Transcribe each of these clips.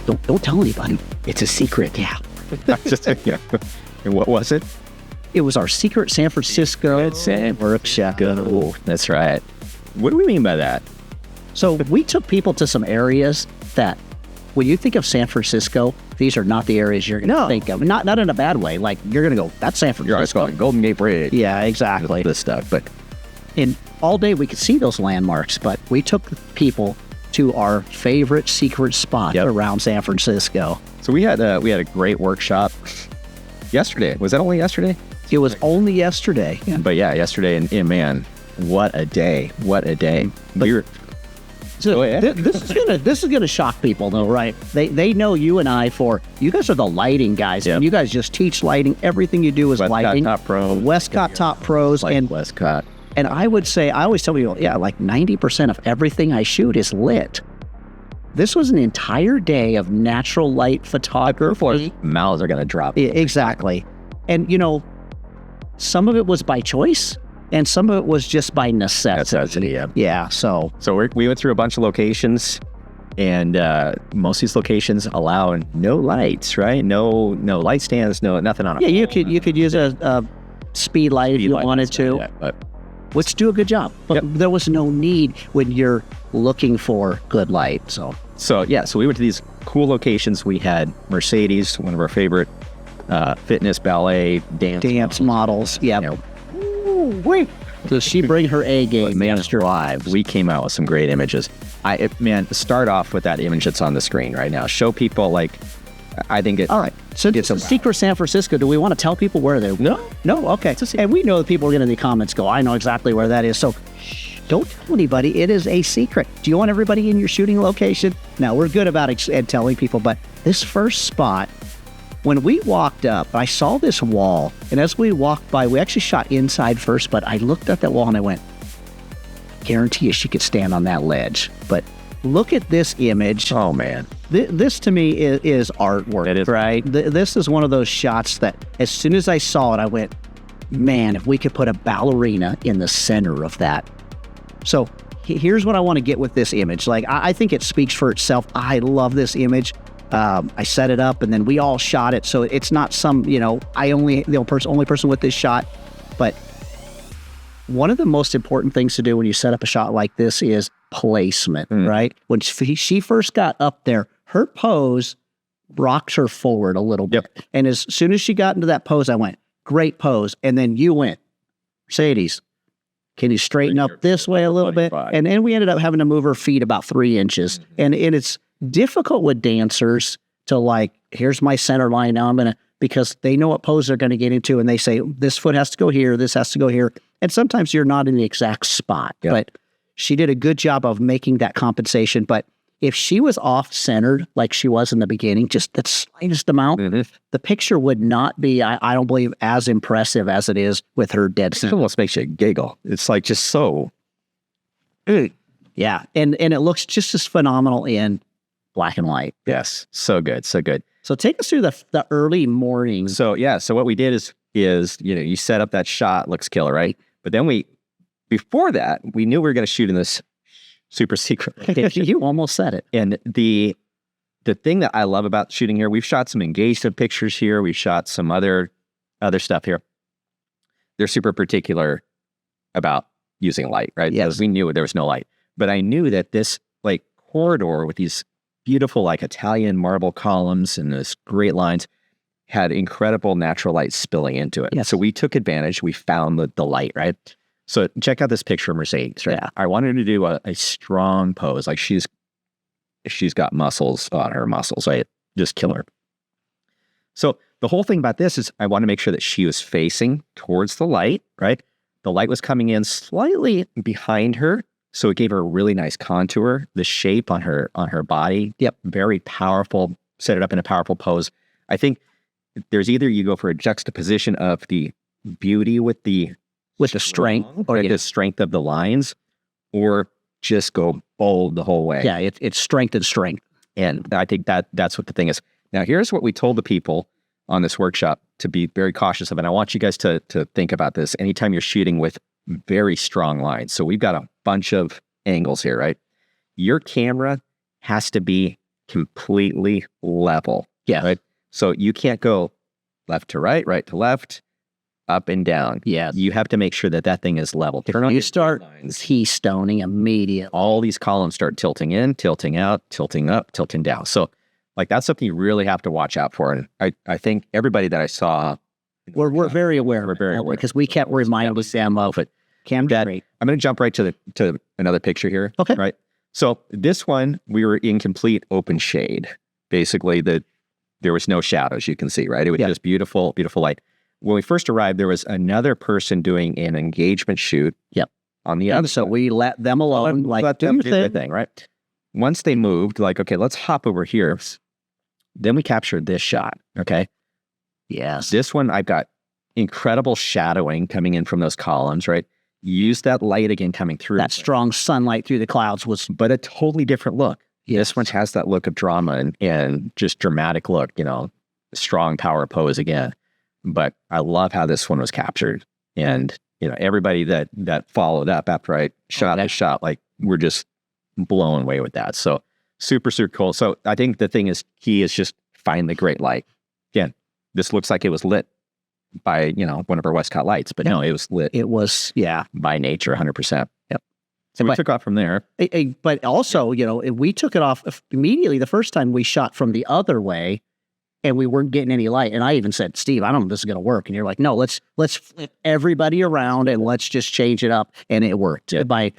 don't tell anybody. It's a secret. Yeah. Yeah. And what was it? It was our secret San Francisco workshop. Oh, that's right. What do we mean by that? So we took people to some areas that, when you think of San Francisco, these are not the areas you're going to think of. Not in a bad way. Like, you're going to go, that's San Francisco. You're always going Golden Gate Bridge. Yeah, exactly. This stuff. But And all day we could see those landmarks, but we took people to our favorite secret spot around San Francisco. so we had a great workshop yesterday. Was that only yesterday? It was only yesterday. But yeah, yesterday, and man, what a day! What a day! So this is gonna shock people, though, right? They know you and I you guys are the lighting guys, and you guys just teach lighting. Everything you do is lighting. Top Pro. Westcott Top Pros, Like and Westcott. And I would say, I always tell people, like 90% of everything I shoot is lit. This was an entire day of natural light photography. Mouths are gonna drop. Exactly, and some of it was by choice, and some of it was just by necessity. Yeah. So we went through a bunch of locations, and most of these locations allow no lights, right? No light stands, nothing on it. Yeah, you could use a speed light if you wanted to. Yeah, but let's do a good job. But there was no need when you're looking for good light. So we went to these cool locations. We had Mercedes, one of our favorite fitness, ballet, dance models. Yeah. Does she bring her A game? Master Live. We came out with some great images. Start off with that image that's on the screen right now. Show people, like, I think it. All right. So it's a secret San Francisco. Do we want to tell people where they're? No. Okay. And we know that people are going to in the comments go, I know exactly where that is. So don't tell anybody. It is a secret. Do you want everybody in your shooting location? Now, we're good about telling people, but this first spot, when we walked up, I saw this wall, and as we walked by, we actually shot inside first, but I looked at that wall and I went, guarantee you she could stand on that ledge. But look at this image. Oh, man. This to me is artwork. It is. Right? This is one of those shots that as soon as I saw it, I went, man, if we could put a ballerina in the center of that. So here's what I want to get with this image. Like, I think it speaks for itself. I love this image. I set it up, and then we all shot it. So it's not some, I only person with this shot. But one of the most important things to do when you set up a shot like this is placement, right? When she first got up there, her pose rocked her forward a little bit. Yep. And as soon as she got into that pose, I went, great pose. And then you went, Mercedes, can you straighten up this way a little bit? And then we ended up having to move her feet about 3 inches. And it's difficult with dancers to, like, here's my center line. Now because they know what pose they're going to get into, and they say, this foot has to go here, this has to go here. And sometimes you're not in the exact spot. Yep. But she did a good job of making that compensation. But if she was off-centered, like she was in the beginning, just the slightest amount, the picture would not be, I don't believe, as impressive as it is with her dead center. It almost makes you giggle. It's like just so. Yeah. And it looks just as phenomenal in black and white. Yes. So good. So good. So take us through the early mornings. So what we did is you set up that shot, looks killer, right? But then before that, we knew we were going to shoot in this super secret location. You almost said it. And the thing that I love about shooting here, we've shot some engagement pictures here. We've shot some other stuff here. They're super particular about using light, right? Yes. Because we knew there was no light. But I knew that this, like, corridor with these beautiful, like, Italian marble columns and this great lines had incredible natural light spilling into it. Yes. So we took advantage. We found the light, right? So check out this picture of Mercedes, right? Yeah. I wanted to do a strong pose. Like, she's got muscles on her muscles, right? Just killer. So the whole thing about this is I want to make sure that she was facing towards the light, right? The light was coming in slightly behind her, so it gave her a really nice contour. The shape on her body, very powerful. Set it up in a powerful pose. I think there's either you go for a juxtaposition of the beauty with the strength, or the strength of the lines, or just go bold the whole way. Yeah, it's strength and strength. And I think that's what the thing is. Now, here's what we told the people on this workshop to be very cautious of. And I want you guys to think about this anytime you're shooting with very strong lines. So we've got a bunch of angles here, right? Your camera has to be completely level. Yeah. Right. So you can't go left to right, right to left, up and down. Yeah. You have to make sure that that thing is level. Turn on You your start lines. keystoning immediately. All these columns start tilting in, tilting out, tilting up, tilting down. So like that's something you really have to watch out for. And I think everybody that I saw, We're very aware. We're very aware. Because we kept reminding them of it. Cam That- Drake. I'm going to jump right to another picture here. Okay. Right. So this one, we were in complete open shade. Basically, there was no shadows, you can see, right? It was just beautiful, beautiful light. When we first arrived, there was another person doing an engagement shoot. Yep. On the And other so side. we let them alone. Let do them your do their thing, right? Once they moved, like, okay, let's hop over here. Then we captured this shot. Okay. Yes. This one, I've got incredible shadowing coming in from those columns, right? Use that light again coming through. That strong sunlight through the clouds was, But a totally different look. Yes. This one has that look of drama and just dramatic look, strong power pose again. But I love how this one was captured. And, everybody that followed up after I shot the shot, like we're just blown away with that. So super, super cool. So I think the thing is key is just find the great light. Again, this looks like it was lit by, one of our Westcott lights, but no, it was lit it was, by nature, 100%. Yep. So we But- took off from there. But also, we took it off immediately the first time we shot from the other way and we weren't getting any light. And I even said, Steve, I don't know if this is going to work. And you're like, no, let's flip everybody around and let's just change it up. And it worked by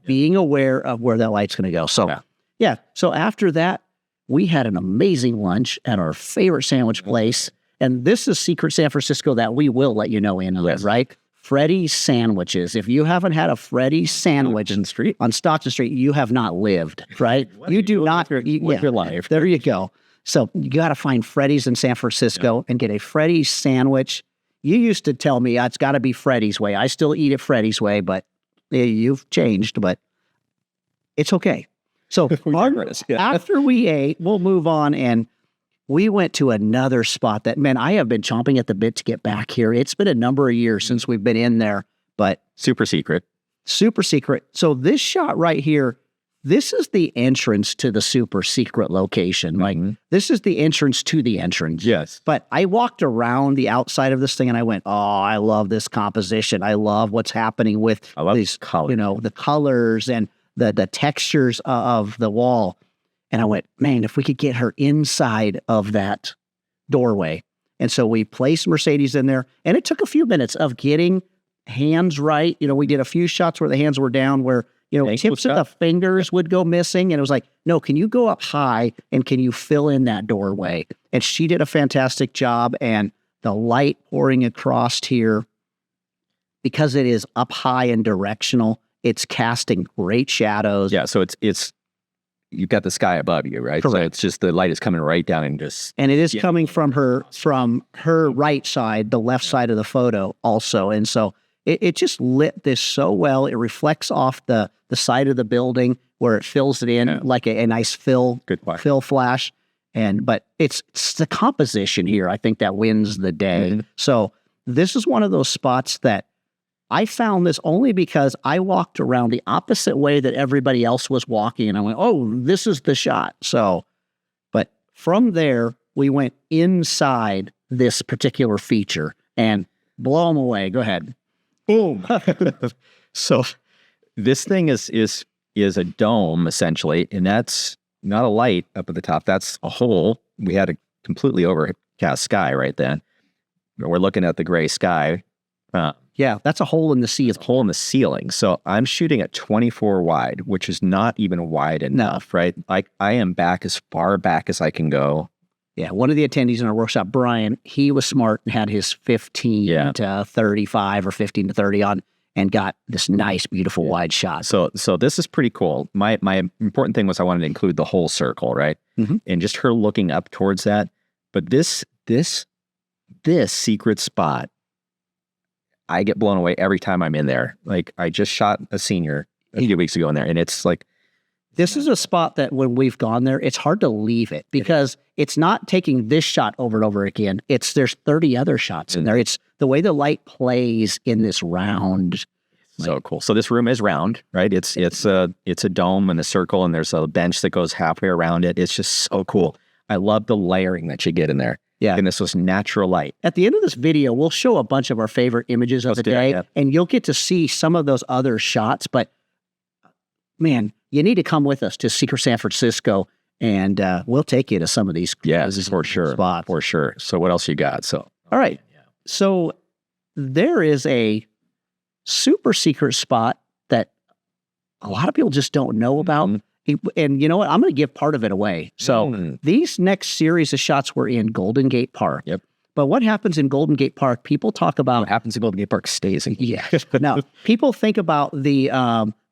being aware of where that light's going to go. So, yeah. So after that, we had an amazing lunch at our favorite sandwich place. And this is Secret San Francisco that we will let you know in, right? Freddy's Sandwiches. If you haven't had a Freddy's sandwich on Stockton Street, you have not lived, right? You do not live your life. There you go. So you got to find Freddy's in San Francisco and get a Freddy's sandwich. You used to tell me it's got to be Freddy's way. I still eat it Freddy's way, but you've changed, but it's okay. So after we ate, we'll move on, and we went to another spot that, man, I have been chomping at the bit to get back here. It's been a number of years since we've been in there, but Super secret. super secret. So this shot right here, this is the entrance to the super secret location. Like this is the entrance to the entrance. Yes. But I walked around the outside of this thing and I went, oh, I love this composition. I love what's happening with these colors. the colors and the textures of the wall. And I went, man, if we could get her inside of that doorway. And so we placed Mercedes in there, and it took a few minutes of getting hands right. We did a few shots where the hands were down, where, tips of the fingers would go missing. And it was like, no, can you go up high and can you fill in that doorway? And she did a fantastic job. And the light pouring across here, because it is up high and directional, it's casting great shadows. Yeah. So it's you've got the sky above you, right? Correct. So it's just the light is coming right down and just. And it is coming from her right side, the left side of the photo also. And so it just lit this so well. It reflects off the side of the building where it fills it in like a nice fill flash. But it's the composition here, I think, that wins the day. Mm-hmm. So this is one of those spots that I found this only because I walked around the opposite way that everybody else was walking. And I went, oh, this is the shot. So, but from there, we went inside this particular feature and blow them away. Go ahead. Boom. So this thing is a dome essentially, and that's not a light up at the top. That's a hole. We had a completely overcast sky right then. We're looking at the gray sky. Yeah, that's a hole in the ceiling. It's a hole in the ceiling. So I'm shooting at 24 wide, which is not even wide enough, right? Like I am back as far back as I can go. Yeah, one of the attendees in our workshop, Brian, he was smart and had his 15 to 35 or 15 to 30 on and got this nice, beautiful wide shot. So this is pretty cool. My important thing was I wanted to include the whole circle, right? Mm-hmm. And just her looking up towards that. But this secret spot, I get blown away every time I'm in there. Like I just shot a senior a few weeks ago in there, and it's like, this is a spot that when we've gone there, it's hard to leave it because it's not taking this shot over and over again. There's 30 other shots in there. It's the way the light plays in this round So cool. So this room is round, right? It's a dome and a circle, and there's a bench that goes halfway around it. It's just so cool. I love the layering that you get in there. Yeah. And this was natural light. At the end of this video, we'll show a bunch of our favorite images of the day, and you'll get to see some of those other shots. But man, you need to come with us to Secret San Francisco, and we'll take you to some of these. For sure. Spots. For sure. So what else you got? So all right. So there is a super secret spot that a lot of people just don't know about. And you know what? I'm going to give part of it away. So these next series of shots were in Golden Gate Park. Yep. But what happens in Golden Gate Park, people talk about... What happens in Golden Gate Park stays in. Yeah. Now, people think about the...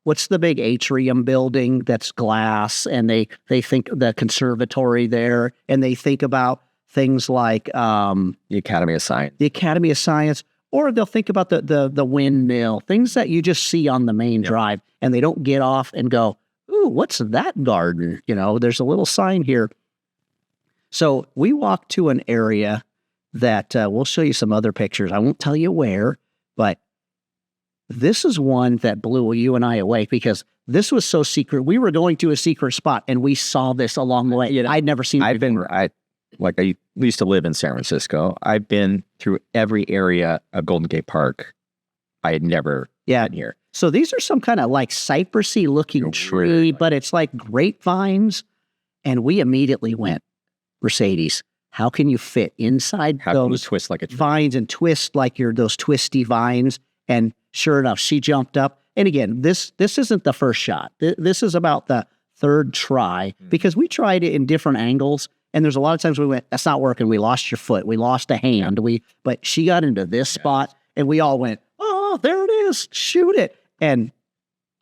what's the big atrium building that's glass? And they think the conservatory there. And they think about things like... the Academy of Science. The Academy of Science. Or they'll think about the windmill. Things that you just see on the main drive. And they don't get off and go... Ooh, what's that garden? You know, there's a little sign here. So we walked to an area that we'll show you some other pictures. I won't tell you where, but this is one that blew you and I away because this was so secret. We were going to a secret spot and we saw this along the way. You know, I'd never seen it before. I used to live in San Francisco. I've been through every area of Golden Gate Park. I had never been here. So these are some kind of like cypressy looking tree, but it's like grapevines. And we immediately went, Mercedes, how can you fit inside those twist like a tree? Vines and twist like those twisty vines? And sure enough, she jumped up. And again, this isn't the first shot. This is about the third try because we tried it in different angles. And there's a lot of times we went, that's not working. We lost your foot. We lost a hand. But she got into this spot and we all went, oh, there it is. Shoot it. And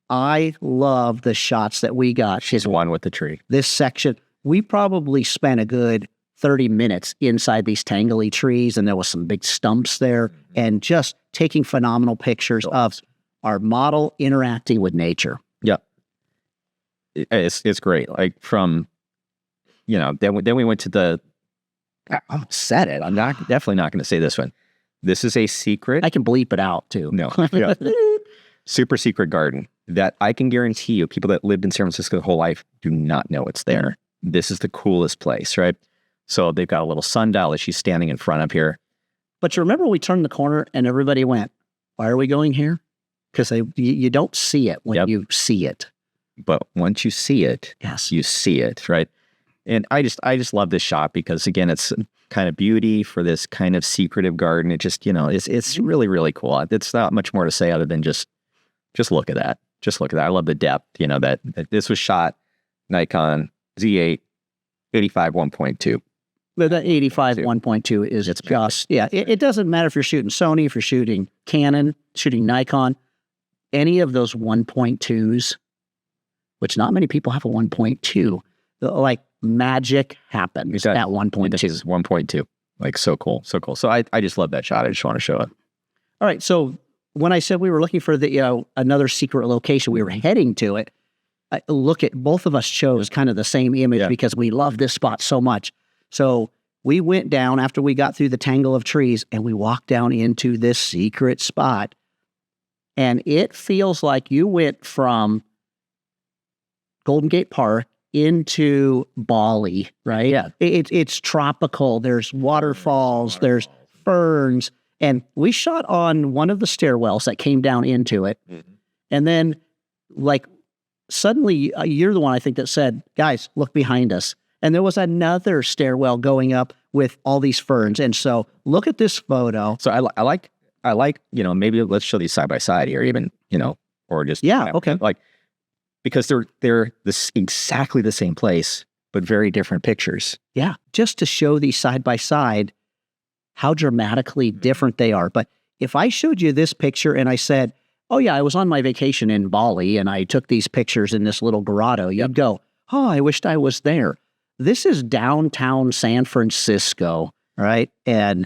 I love the shots that we got. She's one with the tree. This section, we probably spent a good 30 minutes inside these tangly trees, and there was some big stumps there, and just taking phenomenal pictures of our model interacting with nature. Yeah. It's great. Like from, then we went to the, I almost said it. I'm definitely not going to say this one. This is a secret. I can bleep it out too. No. Yeah. Super secret garden that I can guarantee you people that lived in San Francisco their whole life do not know it's there. This is the coolest place, right? So they've got a little sundial that she's standing in front of here. But you remember we turned the corner and everybody went, why are we going here? Because you don't see it when you see it. But once you see it, you see it, right? And I just love this shot because again, it's kind of beauty for this kind of secretive garden. It just, it's really, really cool. It's not much more to say other than just look at that. Just look at that. I love the depth, that this was shot Nikon Z8 85 1.2. But that 85 1.2 is just, it doesn't matter if you're shooting Sony, if you're shooting Canon, shooting Nikon, any of those 1.2s, which not many people have a 1.2, like magic happens at 1.2. This is 1.2. Like so cool. So cool. So I just love that shot. I just want to show it. All right. So when I said we were looking for the, another secret location, we were heading to it. Look at both of us chose kind of the same image because we love this spot so much. So we went down after we got through the tangle of trees and we walked down into this secret spot. And it feels like you went from Golden Gate Park into Bali, right? Yeah. It's tropical. There's waterfalls, there's ferns. And we shot on one of the stairwells that came down into it. Mm-hmm. And then like suddenly you're the one I think that said, guys, look behind us. And there was another stairwell going up with all these ferns. And so look at this photo. So I like, maybe let's show these side by side here, even, or just, okay. Like, because they're exactly the same place, but very different pictures. Yeah. Just to show these side by side, how dramatically different they are. But if I showed you this picture and I said, oh yeah, I was on my vacation in Bali and I took these pictures in this little grotto, you'd go, oh, I wished I was there. This is downtown San Francisco, right? And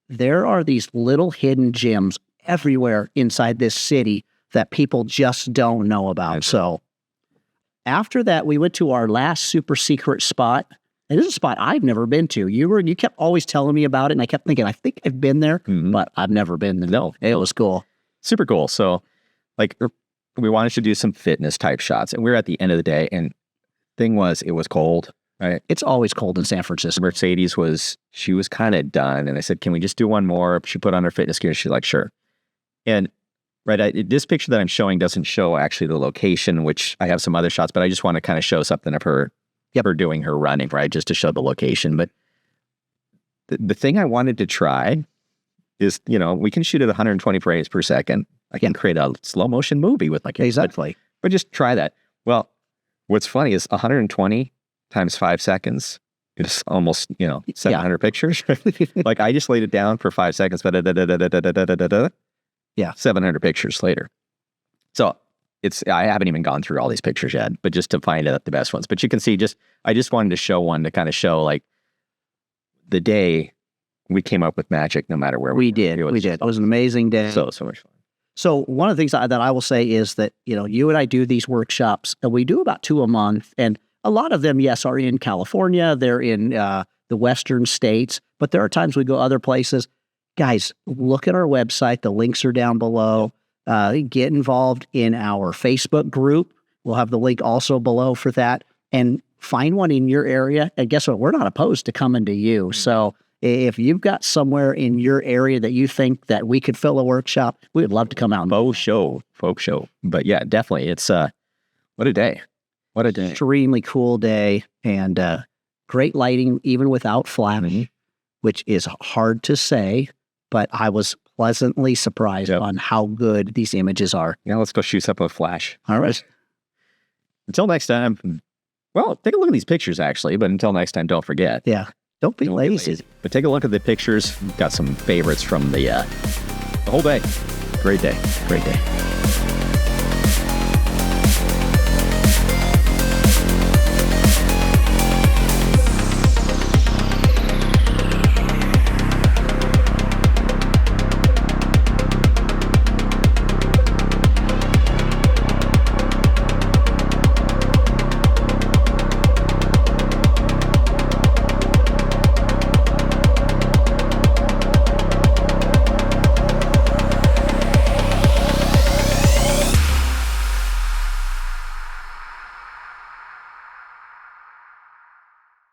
there are these little hidden gems everywhere inside this city that people just don't know about. So after that, we went to our last super secret spot. And this is a spot I've never been to. You kept always telling me about it, and I kept thinking, I think I've been there, but I've never been there. No. It was cool. Super cool. So like we wanted to do some fitness type shots, and we were at the end of the day, and thing was, it was cold, right? It's always cold in San Francisco. Mercedes she was kind of done, and I said, can we just do one more? She put on her fitness gear. She's like, sure. And this picture that I'm showing doesn't show actually the location, which I have some other shots, but I just want to kind of show something of her, her doing her running, right? Just to show the location. But the thing I wanted to try is, we can shoot at 120 frames per second. I can create a slow motion movie with like exactly. But just try that. Well, what's funny is 120 times 5 seconds is almost 700 pictures. Like I just laid it down for 5 seconds, but 700 pictures later. So I haven't even gone through all these pictures yet, but just to find out the best ones. But you can see I just wanted to show one to kind of show like the day we came up with magic, no matter where we did. It was an amazing day. So much fun. So one of the things that I will say is that, you and I do these workshops, and we do about 2 a month. And a lot of them, yes, are in California. They're in the Western states, but there are times we go other places. Guys, look at our website. The links are down below. Get involved in our Facebook group. We'll have the link also below for that. And find one in your area. And guess what? We're not opposed to coming to you. Mm-hmm. So if you've got somewhere in your area that you think that we could fill a workshop, we would love to come out and folk show. But yeah, definitely. It's what a day. What a day. Extremely cool day, and great lighting even without flash, which is hard to say, but I was pleasantly surprised on how good these images are. Yeah, let's go shoot up with flash. All right. Until next time. Well, take a look at these pictures actually, but until next time, don't forget. Yeah. Don't be lazy. But take a look at the pictures. We've got some favorites from the whole day. Great day. Great day.